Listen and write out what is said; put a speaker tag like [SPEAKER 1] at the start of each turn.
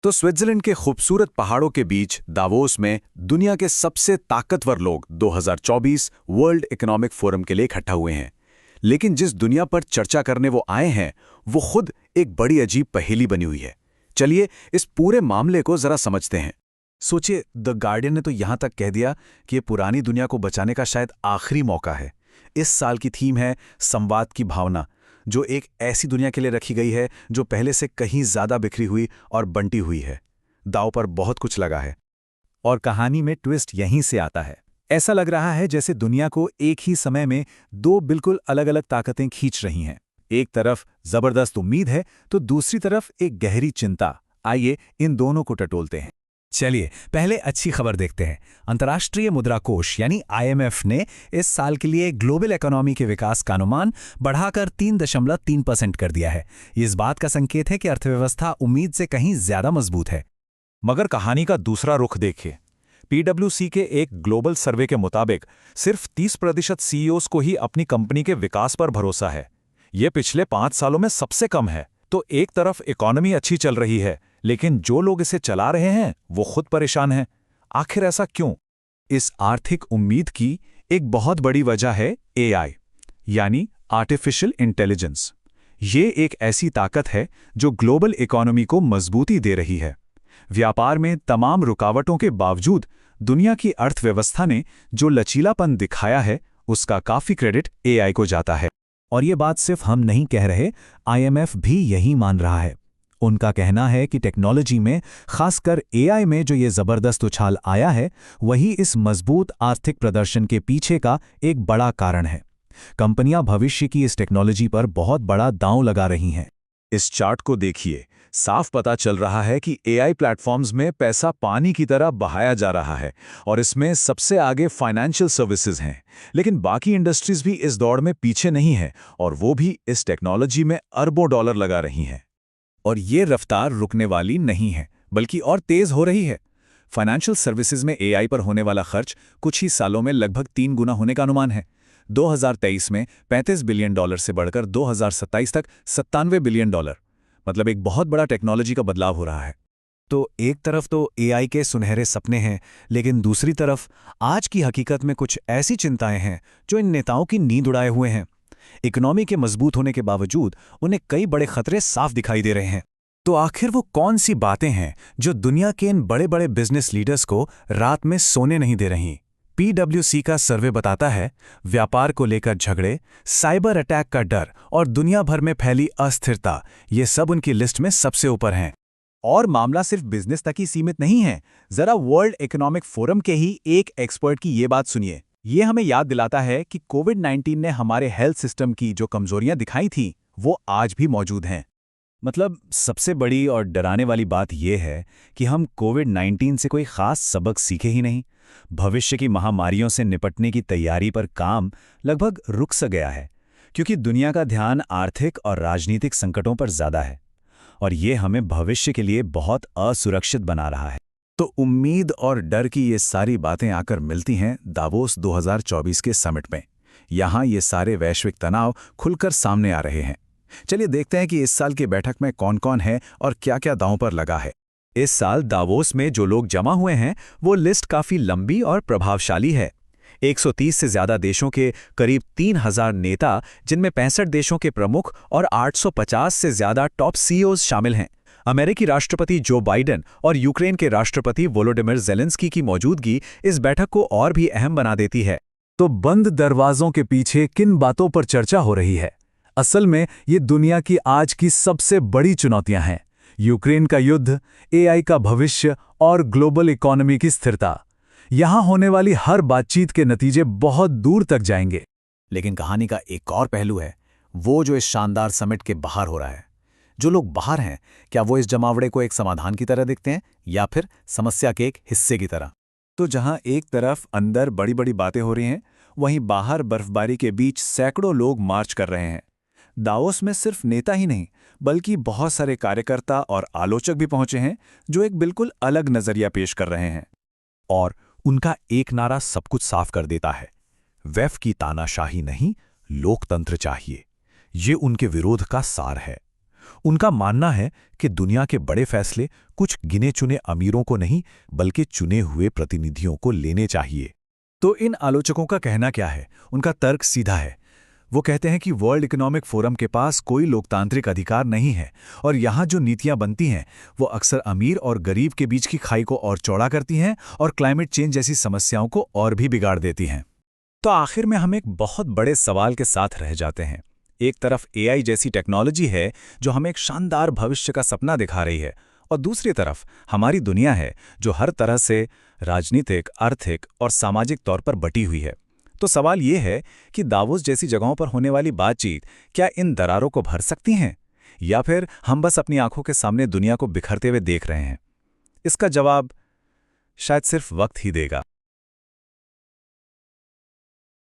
[SPEAKER 1] तो स्विट्जरलैंड के खूबसूरत पहाड़ों के बीच दावोस में दुनिया के सबसे ताकतवर लोग 2024 वर्ल्ड इकोनॉमिक फोरम के लिए इकट्ठा हुए हैं। लेकिन जिस दुनिया पर चर्चा करने वो आए हैं, वो खुद एक बड़ी अजीब पहेली बनी हुई है। चलिए इस पूरे मामले को जरा समझते हैं। सोचिए, द गार्डियन ने तो यहां तक कह दिया कि ये पुरानी दुनिया को बचाने का शायद आखिरी मौका है। इस साल की थीम है संवाद की भावना, जो एक ऐसी दुनिया के लिए रखी गई है जो पहले से कहीं ज्यादा बिखरी हुई और बंटी हुई है। दांव पर बहुत कुछ लगा है।
[SPEAKER 2] और कहानी में ट्विस्ट यहीं से आता है। ऐसा लग रहा है जैसे दुनिया को एक ही समय में दो बिल्कुल अलग अलग ताकतें खींच रही हैं। एक तरफ जबरदस्त उम्मीद है तो दूसरी तरफ एक गहरी चिंता। आइए इन दोनों को टटोलते हैं। चलिए पहले अच्छी खबर देखते हैं। अंतर्राष्ट्रीय मुद्रा कोष यानी IMF ने इस साल के लिए ग्लोबल इकोनॉमी के विकास का अनुमान बढ़ाकर 3.3% कर दिया है। ये इस बात का संकेत है कि अर्थव्यवस्था उम्मीद से कहीं ज्यादा मजबूत है।
[SPEAKER 3] मगर कहानी का दूसरा रुख देखिए। PwC के एक ग्लोबल सर्वे के मुताबिक सिर्फ 30% CEOs को ही अपनी कंपनी के विकास पर भरोसा है। ये पिछले 5 सालों में सबसे कम है। तो एक तरफ इकोनॉमी अच्छी चल रही है, लेकिन जो लोग इसे चला रहे हैं वो खुद परेशान हैं। आखिर ऐसा क्यों?
[SPEAKER 2] इस आर्थिक उम्मीद की एक बहुत बड़ी वजह है AI यानी आर्टिफिशियल इंटेलिजेंस। ये एक ऐसी ताकत है जो ग्लोबल इकोनॉमी को मजबूती दे रही है। व्यापार में तमाम रुकावटों के बावजूद दुनिया की अर्थव्यवस्था ने जो लचीलापन दिखाया है, उसका काफी क्रेडिट AI को जाता है। और ये बात सिर्फ हम नहीं कह रहे, IMF भी यही मान रहा है। उनका कहना है कि टेक्नोलॉजी में, खासकर AI में जो ये जबरदस्त उछाल आया है, वही इस मजबूत आर्थिक प्रदर्शन के पीछे का एक बड़ा कारण है। कंपनियां भविष्य की इस टेक्नोलॉजी पर बहुत बड़ा दांव लगा रही हैं।
[SPEAKER 3] इस चार्ट को देखिए, साफ पता चल रहा है कि AI प्लेटफॉर्म्स में पैसा पानी की तरह बहाया जा रहा है और इसमें सबसे आगे फाइनेंशियल सर्विसेज हैं। लेकिन बाकी इंडस्ट्रीज भी इस दौड़ में पीछे नहीं है और वो भी इस टेक्नोलॉजी में अरबों डॉलर लगा रही हैं।
[SPEAKER 2] और ये रफ्तार रुकने वाली नहीं है, बल्कि और तेज हो रही है। फाइनेंशियल सर्विसेज में AI पर होने वाला खर्च कुछ ही सालों में लगभग 3 गुना होने का अनुमान है। 2023 में $35 बिलियन से बढ़कर 2027 तक $97 बिलियन, मतलब एक बहुत बड़ा टेक्नोलॉजी का बदलाव हो रहा है। तो एक तरफ तो AI के सुनहरे सपने हैं, लेकिन दूसरी तरफ आज की हकीकत में कुछ ऐसी चिंताएं हैं जो इन नेताओं की नींद उड़ाए हुए हैं। इकोनॉमी के मजबूत होने के बावजूद उन्हें कई बड़े खतरे साफ दिखाई दे रहे हैं। तो आखिर वो कौन सी बातें हैं जो दुनिया के इन बड़े बड़े बिजनेस लीडर्स को रात में सोने नहीं दे रही? PwC का सर्वे बताता है, व्यापार को लेकर झगड़े, साइबर अटैक का डर और दुनिया भर में फैली अस्थिरता, ये सब उनकी लिस्ट में सबसे ऊपर हैं।
[SPEAKER 3] और मामला सिर्फ बिजनेस तक ही सीमित नहीं है। जरा वर्ल्ड इकोनॉमिक फोरम के ही एक एक्सपर्ट की ये बात सुनिए। ये हमें याद दिलाता है कि कोविड-19 ने हमारे हेल्थ सिस्टम की जो कमजोरियां दिखाई थी, वो आज भी मौजूद हैं।
[SPEAKER 2] मतलब सबसे बड़ी और डराने वाली बात यह है कि हम कोविड-19 से कोई खास सबक सीखे ही नहीं। भविष्य की महामारियों से निपटने की तैयारी पर काम लगभग रुक सा गया है, क्योंकि दुनिया का ध्यान आर्थिक और राजनीतिक संकटों पर ज्यादा है और ये हमें भविष्य के लिए बहुत असुरक्षित बना रहा है। तो उम्मीद और डर की ये सारी बातें आकर मिलती हैं दावोस 2024 के समिट में। यहाँ ये सारे वैश्विक तनाव खुलकर सामने आ रहे हैं। चलिए देखते हैं कि इस साल की बैठक में कौन कौन है और क्या क्या दांव पर लगा है। इस साल दावोस में जो लोग जमा हुए हैं, वो लिस्ट काफी लंबी और प्रभावशाली है। 130 से ज्यादा देशों के करीब 3000 नेता, जिनमें 65 देशों के प्रमुख और 850 से ज्यादा टॉप CEOs शामिल हैं। अमेरिकी राष्ट्रपति जो बाइडेन और यूक्रेन के राष्ट्रपति वोलोडिमिर ज़ेलेंस्की की मौजूदगी इस बैठक को और भी अहम बना देती है।
[SPEAKER 3] तो बंद दरवाजों के पीछे किन बातों पर चर्चा हो रही है? असल में ये दुनिया की आज की सबसे बड़ी चुनौतियां हैं। यूक्रेन का युद्ध, AI का भविष्य और ग्लोबल इकोनॉमी की स्थिरता। यहां होने वाली हर बातचीत के नतीजे बहुत दूर तक जाएंगे।
[SPEAKER 1] लेकिन कहानी का एक और पहलू है, वो जो इस शानदार समिट के बाहर हो रहा है। जो लोग बाहर हैं, क्या वो इस जमावड़े को एक समाधान की तरह देखते हैं या फिर समस्या के एक हिस्से की तरह?
[SPEAKER 2] तो जहां एक तरफ अंदर बड़ी बड़ी बातें हो रही हैं, वहीं बाहर बर्फबारी के बीच सैकड़ों लोग मार्च कर रहे हैं। दावोस में सिर्फ नेता ही नहीं, बल्कि बहुत सारे कार्यकर्ता और आलोचक भी पहुंचे हैं, जो एक बिल्कुल अलग नजरिया पेश कर रहे हैं।
[SPEAKER 3] और उनका एक नारा सब कुछ साफ कर देता है। वेफ की तानाशाही नहीं, लोकतंत्र चाहिए। ये उनके विरोध का सार है। उनका मानना है कि दुनिया के बड़े फैसले कुछ गिने चुने अमीरों को नहीं बल्कि चुने हुए प्रतिनिधियों को लेने चाहिए।
[SPEAKER 2] तो इन आलोचकों का कहना क्या है? उनका तर्क सीधा है। वो कहते हैं कि वर्ल्ड इकोनॉमिक फोरम के पास कोई लोकतांत्रिक अधिकार नहीं है और यहाँ जो नीतियाँ बनती हैं वो अक्सर अमीर और गरीब के बीच की खाई को और चौड़ा करती हैं और क्लाइमेट चेंज जैसी समस्याओं को और भी बिगाड़ देती हैं। तो आखिर में हम एक बहुत बड़े सवाल के साथ रह जाते हैं। एक तरफ एआई जैसी टेक्नोलॉजी है जो हमें एक शानदार भविष्य का सपना दिखा रही है, और दूसरी तरफ हमारी दुनिया है जो हर तरह से राजनीतिक, आर्थिक और सामाजिक तौर पर बटी हुई है। तो सवाल ये है कि दावोस जैसी जगहों पर होने वाली बातचीत क्या इन दरारों को भर सकती हैं, या फिर हम बस अपनी आंखों के सामने दुनिया को बिखरते हुए देख रहे हैं? इसका जवाब शायद सिर्फ वक्त ही देगा।